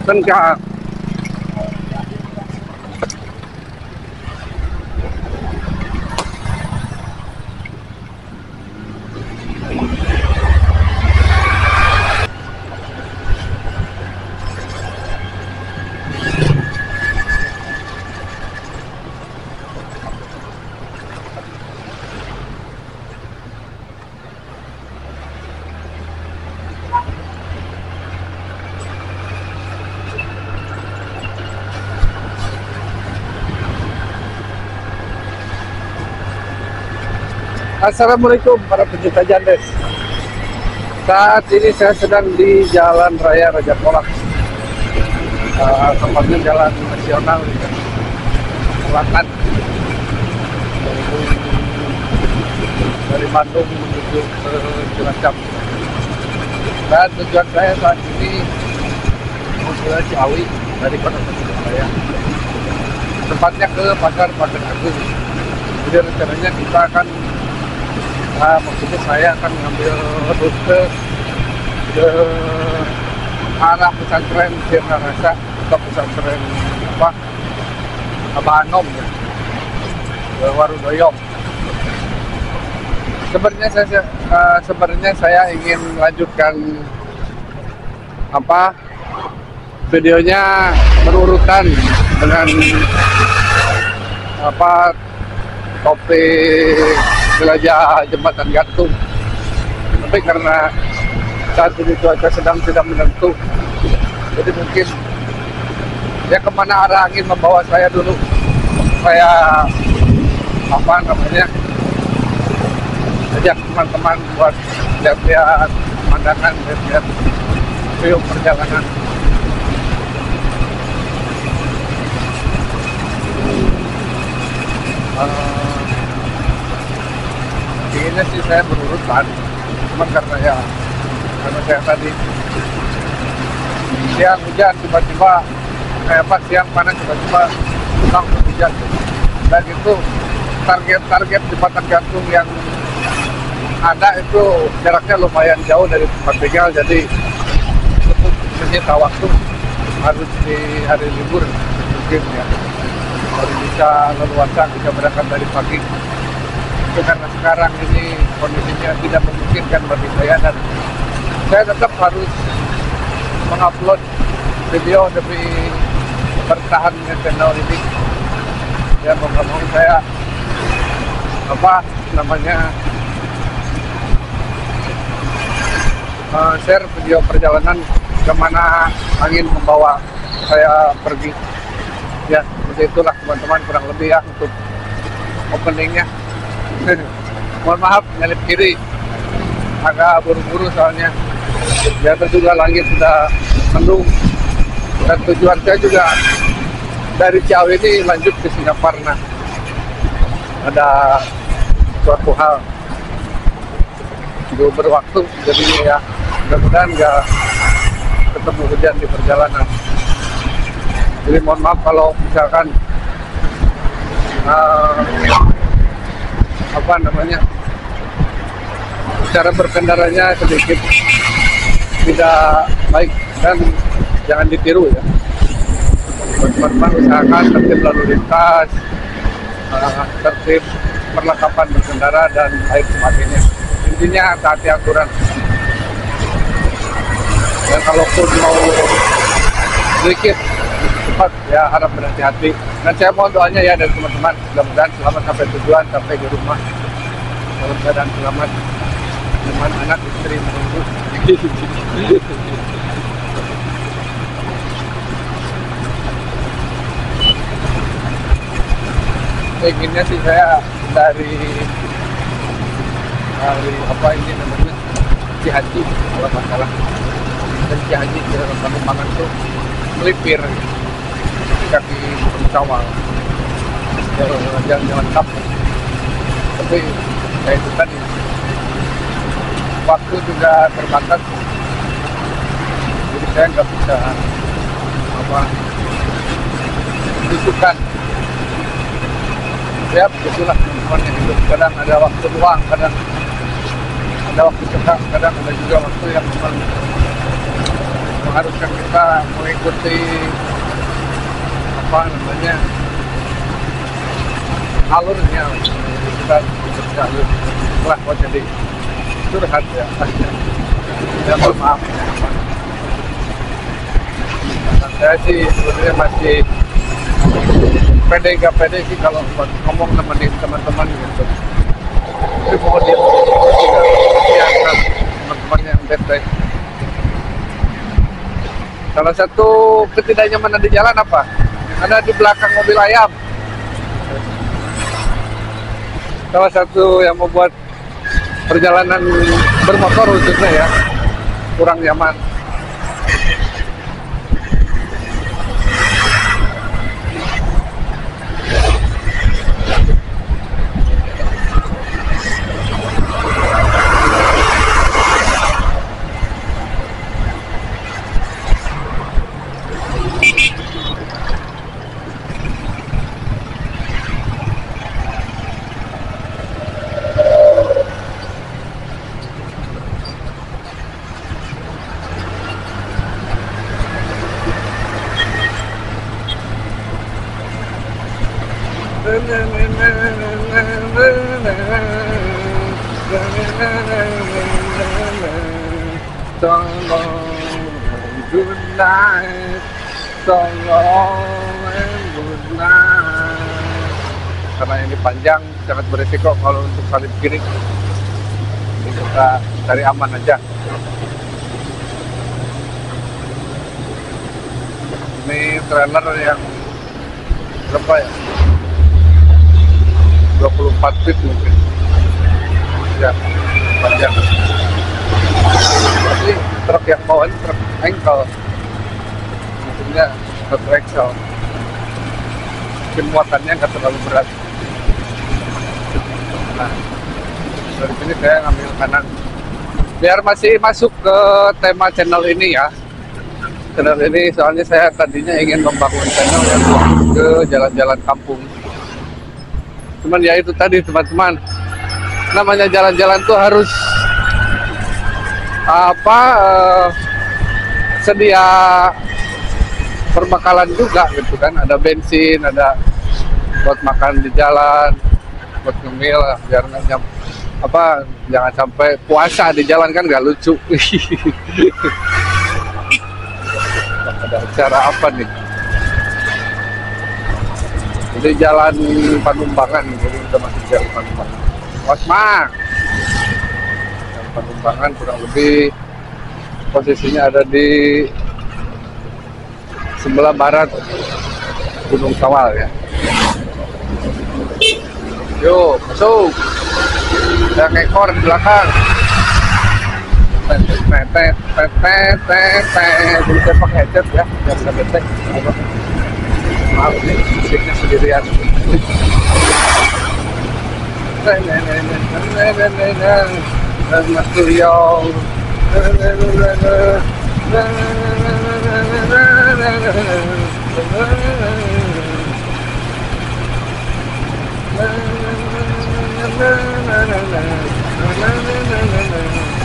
Tân Trà. Assalamualaikum para pencinta Jandes. Saat ini saya sedang di Jalan Raya Raja Polak, tempatnya jalan nasional selatan dari Bandung menuju ke Cilacap. Dan tujuan saya saat ini mau ke Ciawi dari Kota Tasikmalaya, tempatnya ke Pasar Agung. Jadi rencananya kita akan maksudnya saya akan mengambil rute ke arah pesantren Sirnarasa atau pesantren Abanom ya, ke Warudoyong. Sebenarnya saya ingin melanjutkan videonya berurutan dengan topik jelajah jembatan gantung, tapi karena saat ini cuaca sedang tidak menentu, jadi mungkin ya kemana arah angin membawa saya dulu, saya ajak teman-teman buat lihat-lihat pemandangan, lihat view perjalanan. Intinya sih saya berurutan, cuma karena saya tadi siang hujan tiba-tiba siang panas tiba-tiba langsung hujan, dan itu target jembatan gantung yang ada itu jaraknya lumayan jauh dari tempat tinggal, jadi cukup menyita waktu, harus di hari libur mungkin ya baru bisa leluasa, bisa berangkat dari pagi. Karena sekarang ini kondisinya tidak memungkinkan bagi saya, dan saya tetap harus mengupload video demi bertahan dengan channel ini. Ya mau nggak mau saya share video perjalanan kemana angin membawa saya pergi. Ya seperti itulah teman-teman, kurang lebih ya untuk openingnya. Mohon maaf nyelip kiri, agak buru-buru soalnya di atas juga langit sudah mendung, dan tujuan saya juga dari Ciawi ini lanjut ke Singaparna. Ada suatu hal dulu berwaktu, jadi ya mudah-mudahan nggak ketemu hujan di perjalanan. Jadi mohon maaf kalau misalkan cara berkendaranya sedikit tidak baik, dan jangan ditiru ya. Teman-teman usahakan tertib lalu lintas, tertib perlengkapan berkendara dan lain sebagainya. Intinya taati aturan. Dan kalaupun mau sedikit cepat ya harap berhati-hati. Dan saya mohon doanya ya dari teman-teman, mudah-mudahan selamat sampai tujuan, sampai di rumah dalam keadaan selamat, teman anak istri menunggu. Inginnya sih saya dari Cihaji kalau nggak salah, dan Cihaji di Pangan tuh melipir kaki Sawal, jalan-jalan kap. Tapi kayak itu tadi waktu juga terbatas, jadi saya nggak bisa menunjukkan. Ya begitulah teman-teman yang hidup, kadang ada waktu luang, kadang ada waktu senggang, kadang ada juga waktu yang memang haruskan kita mengikuti apa namanya alurnya, kita ikuti alur lah. Kok jadi curhat ya. Ya mohon maaf. Nah, saya sih sebenarnya masih pede gak pede sih kalau ngomong nemenin teman-teman gitu. Tapi mau dia juga teman-teman yang bete. Salah satu ketidaknyamanan di jalan apa? Ada di belakang mobil ayam. Salah satu yang membuat perjalanan bermotor khususnya ya kurang nyaman. Good night, so long and good night. Karena ini panjang, sangat berisiko kalau untuk salib kiri. Jadi kita cari aman aja. Ini trailer yang berapa ya? 24 feet mungkin. Ya, panjang. Tapi truk yang bawa ini truk engkel, maksudnya truk engkel. Mungkin muatannya nggak terlalu berat. Nah, dari sini saya ngambil kanan. Biar masih masuk ke tema channel ini ya. Channel ini soalnya saya tadinya ingin membangun channel yang ke jalan-jalan kampung. Cuman ya itu tadi teman-teman, namanya jalan-jalan tuh harus sedia perbekalan juga gitu kan, ada bensin, ada buat makan di jalan, buat ngemil biar nggak jangan sampai puasa di jalan kan nggak lucu. Ada acara apa nih? Jadi jalan Panumbangan, jadi kita masih jalan Panumbangan. Osma, jalan Panumbangan kurang lebih posisinya ada di sebelah barat Gunung Sawal ya. Yuk, masuk. Ada ekor di belakang. Jadi saya pakai headset ya, biar saya detek. Maaf nih, musiknya sendirian.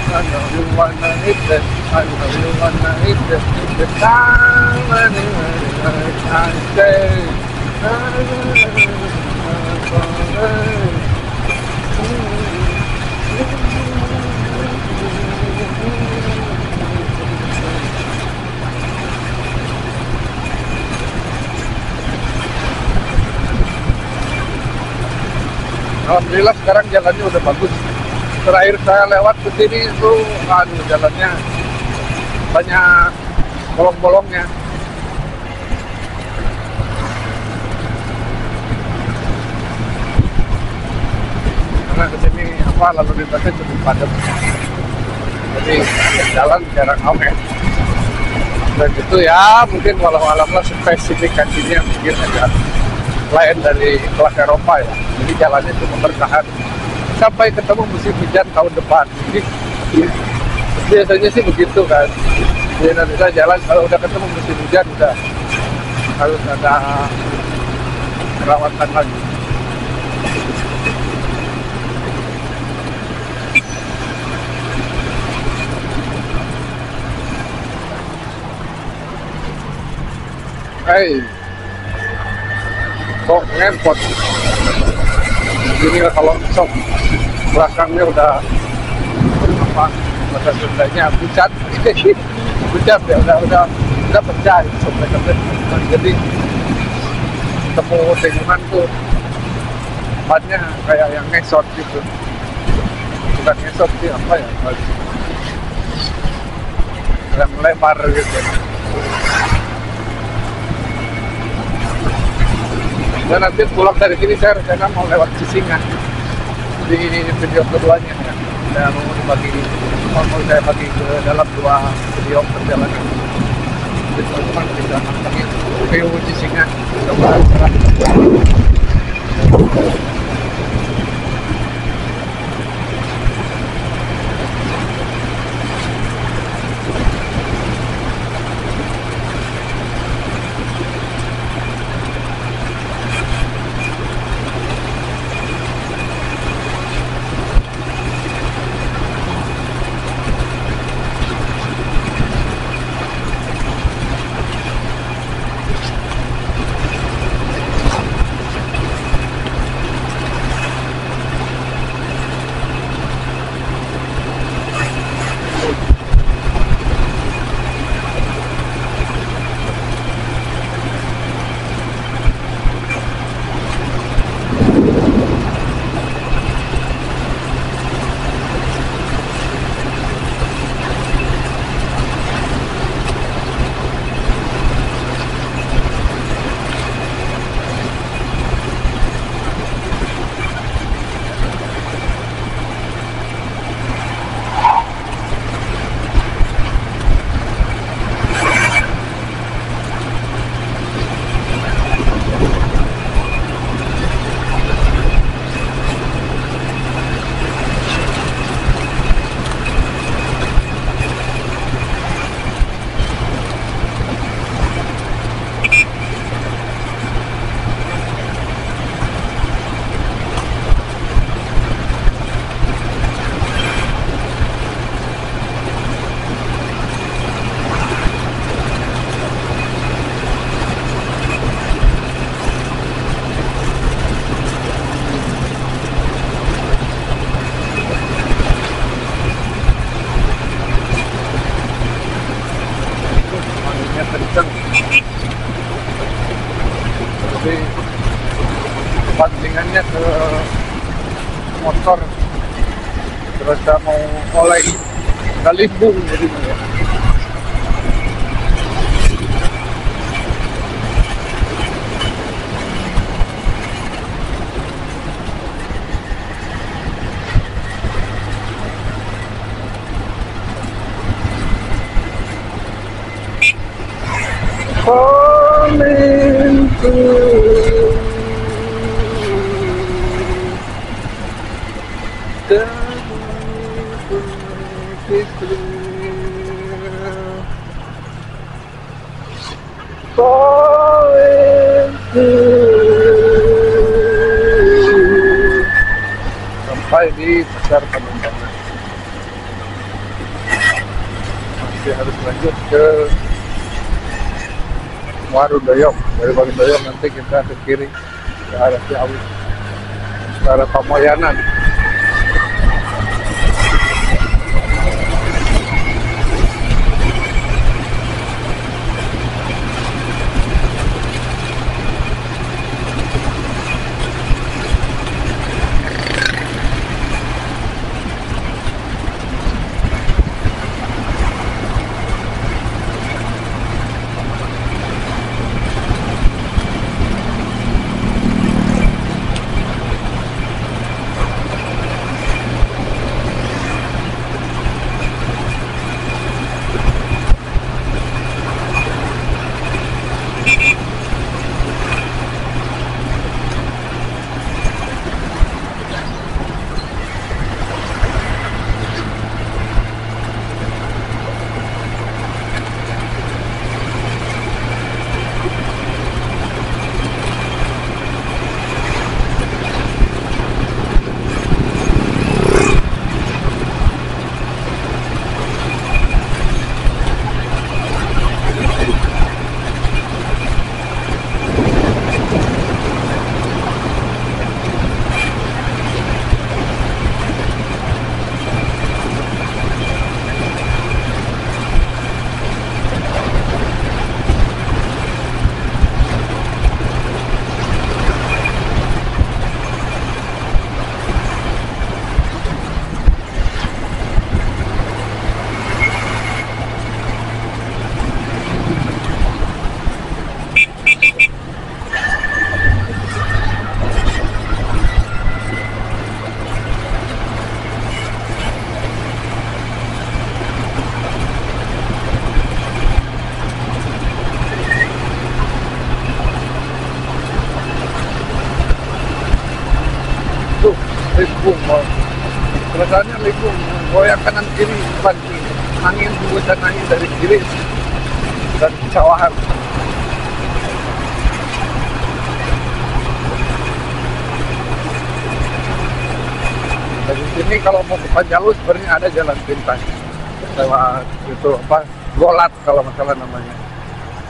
I know you wanna hit that. I know you wanna hit that. The time I stay. Alhamdulillah sekarang jalannya udah bagus. Terakhir saya lewat ke sini itu, jalannya banyak bolong-bolongnya. Karena ke sini lalu lintasnya cukup padat. Jadi jalan jarang oke. Dan itu ya mungkin walau-alamlah spesifikasinya mungkin agak lain dari kelas Eropa ya. Jadi jalannya cuma bertahan sampai ketemu musim hujan tahun depan. Jadi biasanya sih begitu kan. Di Indonesia jalan kalau udah ketemu musim hujan udah harus ada perawatan lagi. Hei, kok ngempot? Ini kalau sok belakangnya udah apa? Bahasa Sundanya pucat, pucat ya udah pecah itu mereka. Jadi temu dengungan tuh bannya kayak yang ngesot gitu, bukan ngesot sih apa ya? Yang lebar gitu. Dan nanti pulang dari sini saya rencana mau lewat Cisinga di video keduanya ya. Saya mau saya bagi ke dalam 2 video perjalanan. Jadi teman-teman bisa nontonin video Cisinga. Coba kenceng. Jadi bandingannya ke motor, terus saya mau oleh kalimbung jadi ya. Falling through the falling through sampai di Pasar Penambangan. Masih harus lanjut ke Warudoyong. Dari Warudoyong nanti kita ke kiri ke arah Ciawi, ke arah Pamoyanan. biasanya lingung, goyang kanan kiri, depan kiri. Angin hembusan angin dari kiri dan sawahan. Dari sini kalau mau ke Panjalu sebenarnya ada jalan pintas lewat itu apa Golat kalau masalah namanya,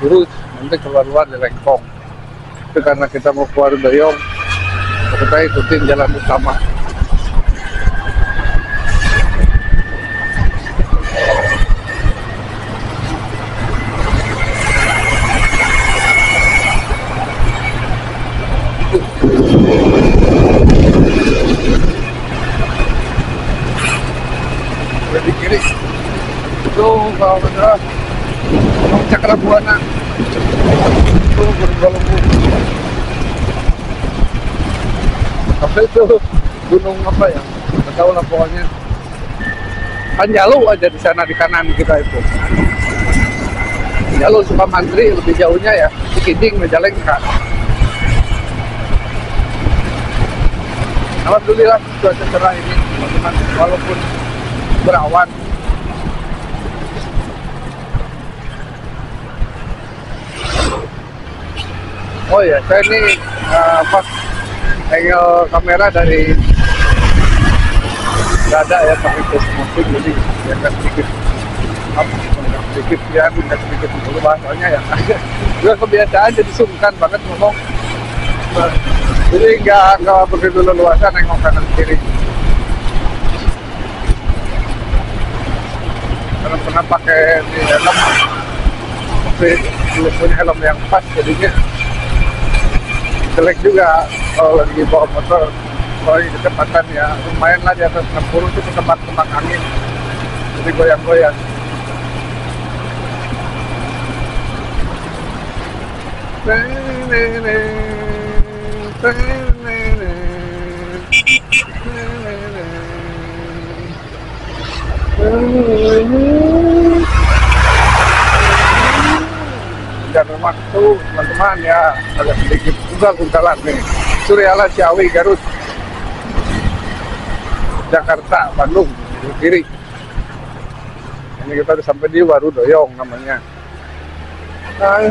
lurus nanti keluar di Lengkong. Itu karena kita mau keluar Doyong, kita ikutin jalan utama. Di kiri itu kalau benar Cakrabuana itu bergelembung. Apa itu gunung apa ya? Nggak tahu lah pokoknya. Panjalu aja di sana di kanan kita itu. Panjalu Sukamantri lebih jauhnya ya Cikiding Majalengka. Alhamdulillah cuaca cerah ini teman-teman, walaupun berawan. Oh ya, saya ini angle kamera dari dada ya pakai face mapping, jadi ya kan sedikit sedikit ya nggak sedikit dulu bahasanya ya. Juga kebiasaan jadi sungkan banget ngomong, jadi nggak begitu leluasa nengok kanan kiri. Karena pernah pakai di helm, tapi belum punya helm yang pas, jadinya jelek juga kalau lagi bawa motor. Kalau di kecepatan ya lumayan lah di atas 60 itu ketebak-tebak angin, jadi goyang-goyang. Dan waktu teman-teman ya agak sedikit juga guntalan nih. Suryala Ciawi Garut, Jakarta, Bandung di kiri. Ini kita udah sampai di Warudoyong namanya. I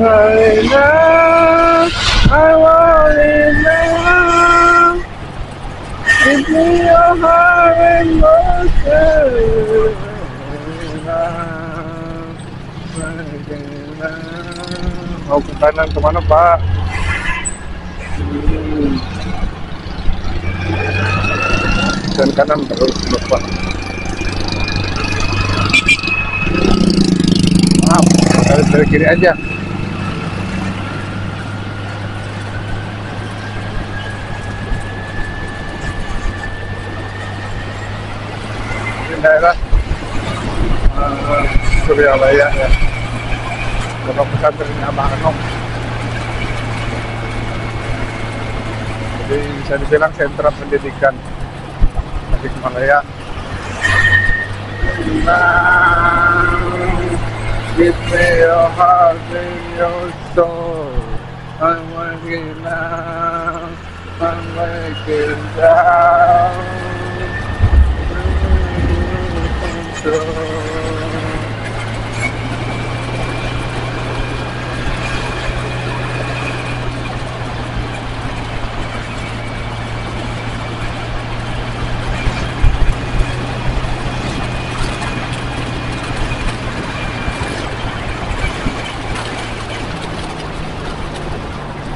want it now. Give me your heart and motion. Mau ke kanan kemana Pak? Dan kanan terus Bapak. Maaf, harus dari kiri aja. Ini daerah Suryalaya ya. Pondok pesantren Abah Anom. Jadi bisa dibilang sentra pendidikan Tasikmalaya. Give me your heart and your soul. I'm waking up, I'm waking down.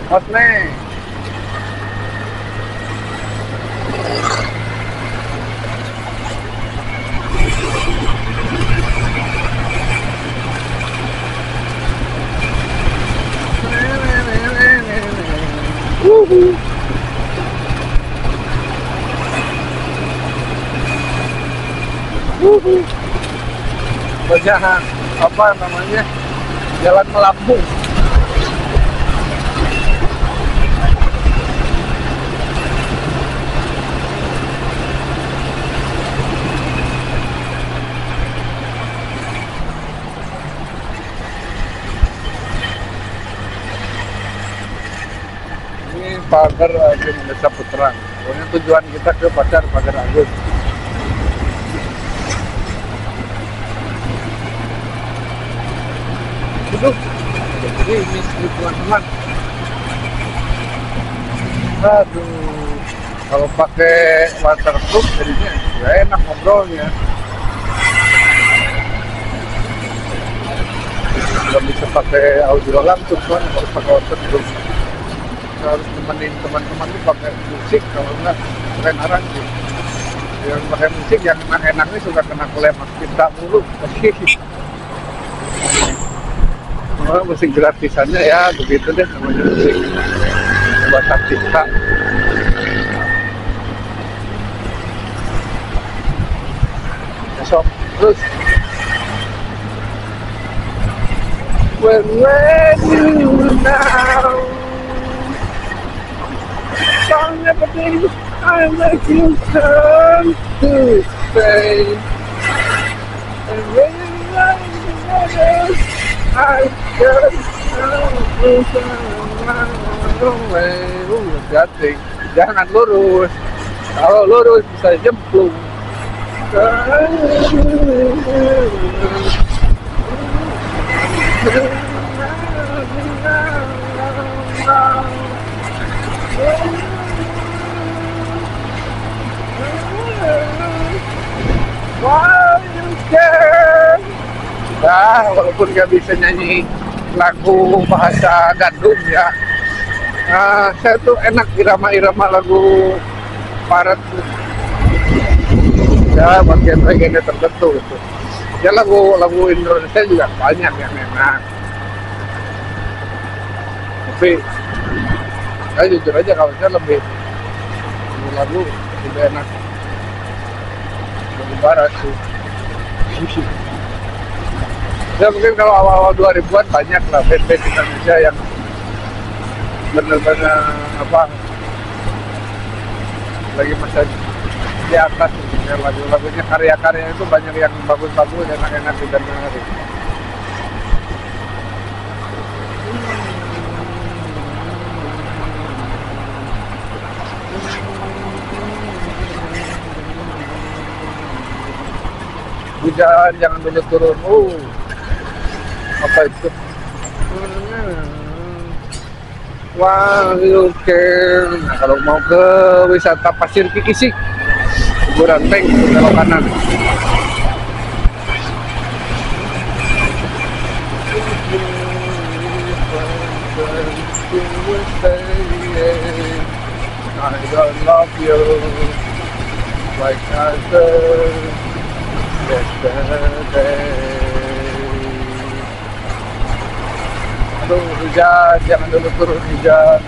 What's name? Woohoo! Woohoo! Bajahan apa namanya? Jalan Melambung. Pagar Agung Desa Puterang. Pokoknya tujuan kita ke Pagar Agung. Aduh, jadi ini teman-teman. Aduh, kalau pakai waterproof jadinya nggak enak ngobrolnya. Nggak bisa pakai audio langsung, kan harus pakai waterproof. Kita harus temenin teman-teman tuh pakai musik, kalau nggak pakai narasi. Yang pakai musik yang enak-enaknya suka kena klaim kita mulu. Oh, musik gratisannya ya begitu deh namanya musik buatan kita. Besok terus when you now song everything I make you turn to stay and when you like the I hati-hati, jangan lurus. Kalau lurus bisa jemplung. Why you care? Nah, walaupun gak bisa nyanyi lagu bahasa gandum ya, saya tuh enak irama-irama lagu barat ya, bagian-bagiannya tertentu gitu. Ya lagu Indonesia juga banyak yang enak, tapi saya jujur aja kalau saya lebih lagu lebih enak lagu barat sih. Ya mungkin kalau awal-awal 2000-an banyak lah band-band Indonesia yang benar-benar lagi masa di atas ya, lagu-lagunya karya-karya itu banyak yang bagus-bagus, enak-enak didengar. Hujan jangan dulu turun. Apa itu? Wah, you can. Nah, kalau mau ke wisata Pasir Kikisik, kuburan Peng, belok kanan. I don't love you like I did yesterday. Aduh, hujan, jangan dulu turun hujan.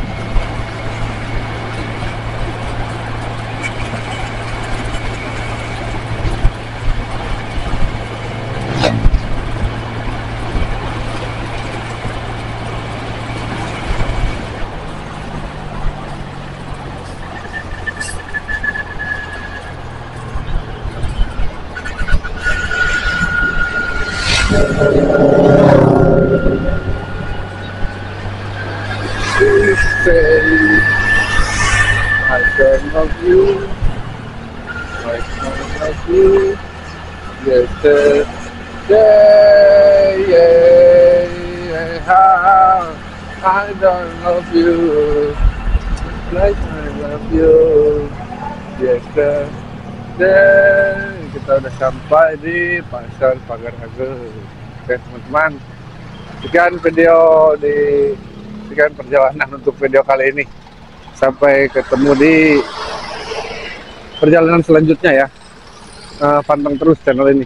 I don't love you, I don't love you, yesterday, I don't love you, like I love you, yesterday. Kita udah sampai di Pasar Pagar Agung. Oke teman-teman, sekian perjalanan untuk video kali ini. Sampai ketemu di perjalanan selanjutnya ya. Pantang terus channel ini.